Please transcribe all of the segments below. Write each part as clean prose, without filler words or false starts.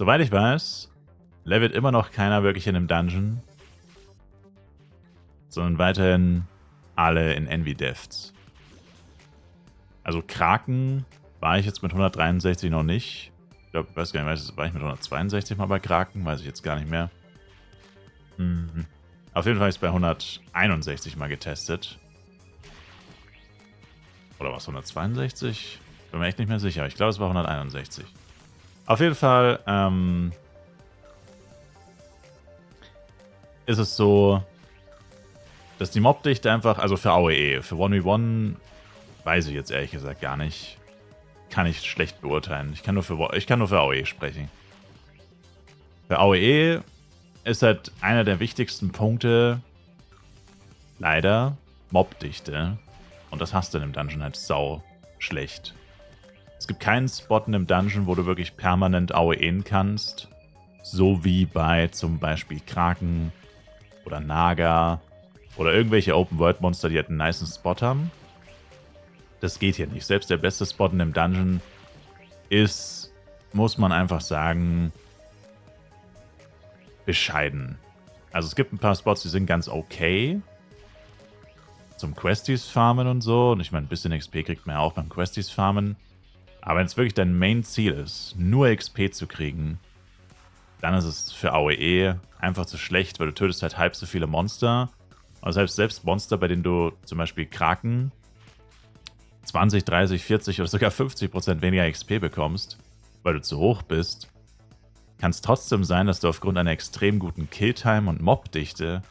Soweit ich weiß, levelt immer noch keiner wirklich in einem Dungeon, sondern weiterhin alle in Envy Depths. Also Kraken war ich jetzt mit 163 noch nicht. Ich glaube, ich weiß gar nicht, war ich mit 162 mal bei Kraken? Weiß ich jetzt gar nicht mehr. Auf jeden Fall habe ich es bei 161 mal getestet. Oder war es 162? Bin mir echt nicht mehr sicher. Ich glaube, es war 161. Auf jeden Fall ist es so, dass die Mobdichte einfach, also für AOE, für 1v1 weiß ich jetzt ehrlich gesagt gar nicht. Kann ich schlecht beurteilen. Ich kann nur für AOE sprechen. Für AOE ist halt einer der wichtigsten Punkte leider Mobdichte. Und das hast du in einem Dungeon halt sau schlecht. Es gibt keinen Spot in einem Dungeon, wo du wirklich permanent AOEen kannst. So wie bei zum Beispiel Kraken oder Naga oder irgendwelche Open-World-Monster, die halt einen nicen Spot haben. Das geht hier nicht. Selbst der beste Spot in einem Dungeon ist, muss man einfach sagen, bescheiden. Also es gibt ein paar Spots, die sind ganz okay. Zum Questies farmen und so. Und ich meine, ein bisschen XP kriegt man ja auch beim Questies farmen. Aber wenn es wirklich dein Main-Ziel ist, nur XP zu kriegen, dann ist es für AOE einfach zu schlecht, weil du tötest halt halb so viele Monster. Also selbst Monster, bei denen du zum Beispiel Kraken 20, 30, 40 oder sogar 50% weniger XP bekommst, weil du zu hoch bist, kann es trotzdem sein, dass du aufgrund einer extrem guten Killtime und Mobdichte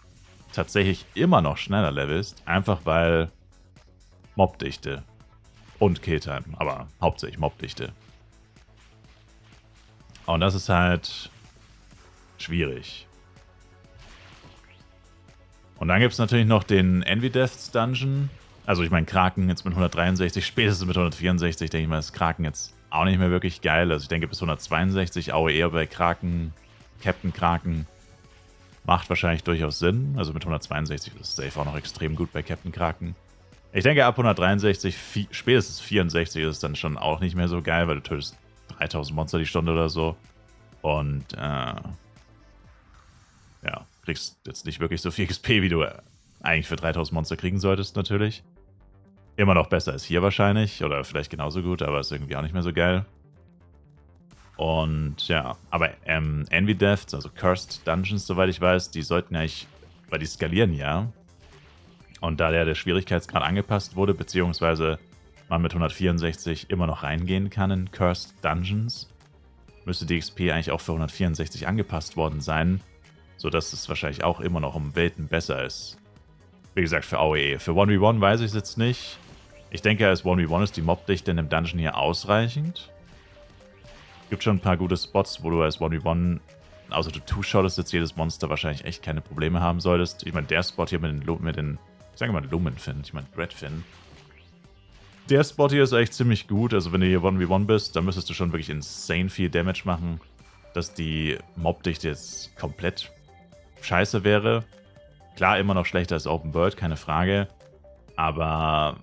tatsächlich immer noch schneller levelst, einfach weil Mobdichte und Killtime, aber hauptsächlich Mobdichte. Und das ist halt schwierig. Und dann gibt es natürlich noch den Envy Depths Dungeon. Also ich meine, Kraken jetzt mit 163, spätestens mit 164, denke ich mal, ist Kraken jetzt auch nicht mehr wirklich geil. Also ich denke bis 162 AOE bei Kraken, Captain Kraken, macht wahrscheinlich durchaus Sinn. Also mit 162 ist safe auch noch extrem gut bei Captain Kraken. Ich denke ab 163, spätestens 64 ist es dann schon auch nicht mehr so geil, weil du tötest 3000 Monster die Stunde oder so. Und ja, kriegst jetzt nicht wirklich so viel XP, wie du eigentlich für 3000 Monster kriegen solltest, natürlich. Immer noch besser als hier wahrscheinlich, oder vielleicht genauso gut, aber ist irgendwie auch nicht mehr so geil. Und ja, aber Envy Depths, also Cursed Dungeons, soweit ich weiß, die sollten eigentlich, weil die skalieren ja. Und da der Schwierigkeitsgrad angepasst wurde, beziehungsweise man mit 164 immer noch reingehen kann in Cursed Dungeons, müsste die XP eigentlich auch für 164 angepasst worden sein, sodass es wahrscheinlich auch immer noch um Welten besser ist. Wie gesagt, für AOE. Für 1v1 weiß ich es jetzt nicht. Ich denke, als 1v1 ist die Mobdichte in dem Dungeon hier ausreichend. Gibt schon ein paar gute Spots, wo du als 1v1, außer du two-shottest jetzt jedes Monster, wahrscheinlich echt keine Probleme haben solltest. Ich meine, der Spot hier mit den ich sage mal Lumenfin, ich meine Dreadfin. Der Spot hier ist echt ziemlich gut. Also wenn du hier 1v1 bist, dann müsstest du schon wirklich insane viel Damage machen, dass die Mobdichte jetzt komplett scheiße wäre. Klar, immer noch schlechter als Open World, keine Frage. Aber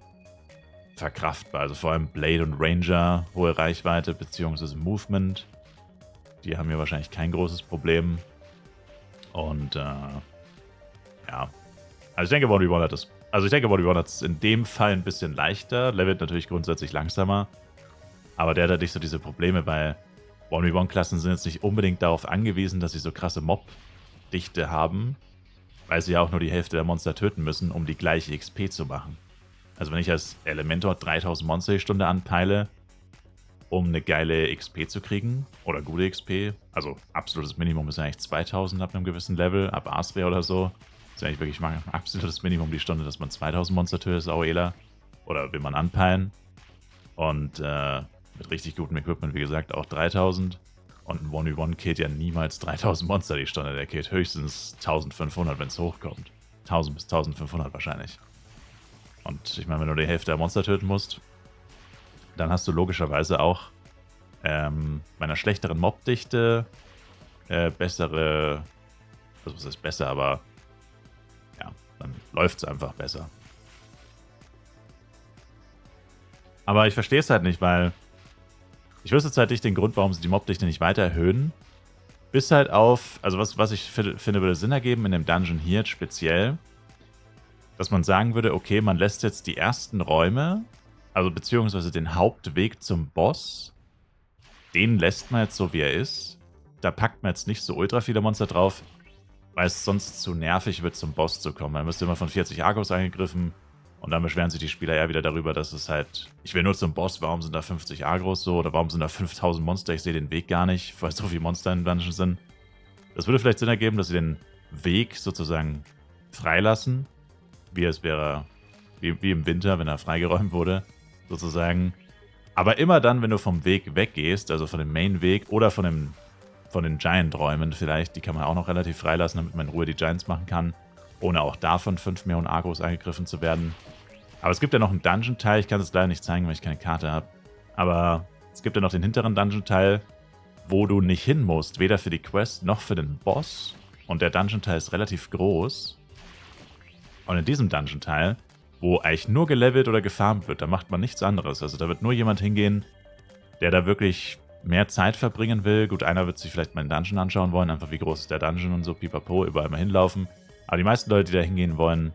verkraftbar. Also vor allem Blade und Ranger, hohe Reichweite bzw. Movement. Die haben hier wahrscheinlich kein großes Problem. Und ja. Also ich denke, 1v1 hat das. Also ich denke, 1v1 hat es in dem Fall ein bisschen leichter. Levelt natürlich grundsätzlich langsamer. Aber der hat halt nicht so diese Probleme, weil 1v1-Klassen sind jetzt nicht unbedingt darauf angewiesen, dass sie so krasse Mob-Dichte haben, weil sie ja auch nur die Hälfte der Monster töten müssen, um die gleiche XP zu machen. Also wenn ich als Elementor 3000 Monster die Stunde anpeile, um eine geile XP zu kriegen, oder gute XP, also absolutes Minimum ist ja eigentlich 2000 ab einem gewissen Level, ab Asria oder so, ist ja eigentlich wirklich mal ein absolutes Minimum die Stunde, dass man 2000 Monster tötet, ist AOEler, oder will man anpeilen. Und mit richtig gutem Equipment, wie gesagt, auch 3000. Und ein 1v1 killt ja niemals 3000 Monster die Stunde. Der killt höchstens 1500, wenn es hochkommt. 1000 bis 1500 wahrscheinlich. Und ich meine, wenn du die Hälfte der Monster töten musst, dann hast du logischerweise auch bei einer schlechteren Mobdichte bessere, also was ist besser, aber ja, dann läuft es einfach besser. Aber ich verstehe es halt nicht, weil ich wüsste jetzt halt nicht den Grund, warum sie die Mobdichte nicht weiter erhöhen. Bis halt auf, also was ich finde, würde Sinn ergeben in dem Dungeon hier jetzt speziell, dass man sagen würde, okay, man lässt jetzt die ersten Räume, also beziehungsweise den Hauptweg zum Boss, den lässt man jetzt so, wie er ist. Da packt man jetzt nicht so ultra viele Monster drauf, weil es sonst zu nervig wird, zum Boss zu kommen. Dann wirst du immer von 40 Argos angegriffen und dann beschweren sich die Spieler eher wieder darüber, dass es halt, ich will nur zum Boss, warum sind da 50 Agros so oder warum sind da 5000 Monster, ich sehe den Weg gar nicht, weil so viele Monster im Dungeon sind. Das würde vielleicht Sinn ergeben, dass sie den Weg sozusagen freilassen, wie es wäre, wie im Winter, wenn er freigeräumt wurde, sozusagen. Aber immer dann, wenn du vom Weg weggehst, also von dem Main-Weg oder von den Giant-Räumen vielleicht, die kann man auch noch relativ freilassen, damit man in Ruhe die Giants machen kann, ohne auch davon 5 Millionen Agros angegriffen zu werden. Aber es gibt ja noch einen Dungeon-Teil, ich kann es leider nicht zeigen, weil ich keine Karte habe. Aber es gibt ja noch den hinteren Dungeon-Teil, wo du nicht hin musst, weder für die Quest noch für den Boss. Und der Dungeon-Teil ist relativ groß. Und in diesem Dungeon-Teil, wo eigentlich nur gelevelt oder gefarmt wird, da macht man nichts anderes. Also da wird nur jemand hingehen, der da wirklich mehr Zeit verbringen will. Gut, einer wird sich vielleicht mal einen Dungeon anschauen wollen, einfach wie groß ist der Dungeon und so, pipapo, überall mal hinlaufen. Aber die meisten Leute, die da hingehen wollen,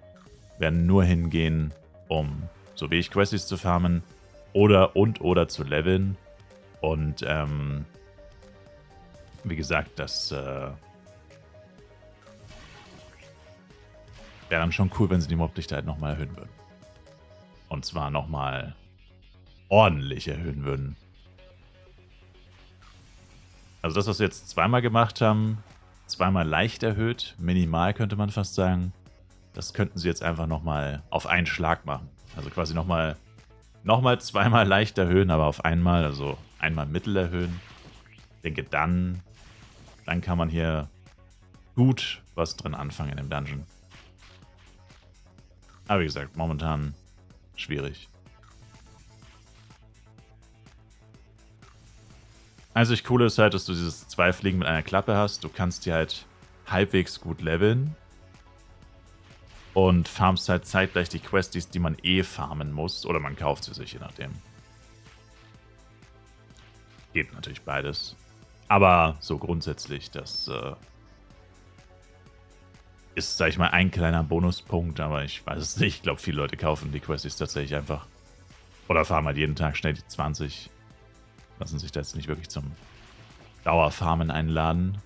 werden nur hingehen, um, so wie ich, Questies zu farmen oder zu leveln. Und, wie gesagt, das wäre dann schon cool, wenn sie die Moblichkeit halt nochmal erhöhen würden. Und zwar nochmal ordentlich erhöhen würden. Also das, was wir jetzt zweimal gemacht haben, zweimal leicht erhöht, minimal könnte man fast sagen, das könnten sie jetzt einfach nochmal auf einen Schlag machen. Also quasi nochmal zweimal leicht erhöhen, aber auf einmal, also einmal mittel erhöhen. Ich denke, dann kann man hier gut was drin anfangen in dem Dungeon. Aber wie gesagt, momentan schwierig. Einzig Coole ist halt, dass du dieses 2 Fliegen mit einer Klappe hast. Du kannst die halt halbwegs gut leveln. Und farmst halt zeitgleich die Questies, die man eh farmen muss. Oder man kauft sie sich, je nachdem. Geht natürlich beides. Aber so grundsätzlich, das ist, sag ich mal, ein kleiner Bonuspunkt. Aber ich weiß es nicht. Ich glaube, viele Leute kaufen die Questies tatsächlich einfach. Oder farmen halt jeden Tag schnell die 20. Lassen sich da jetzt nicht wirklich zum Dauerfarmen einladen.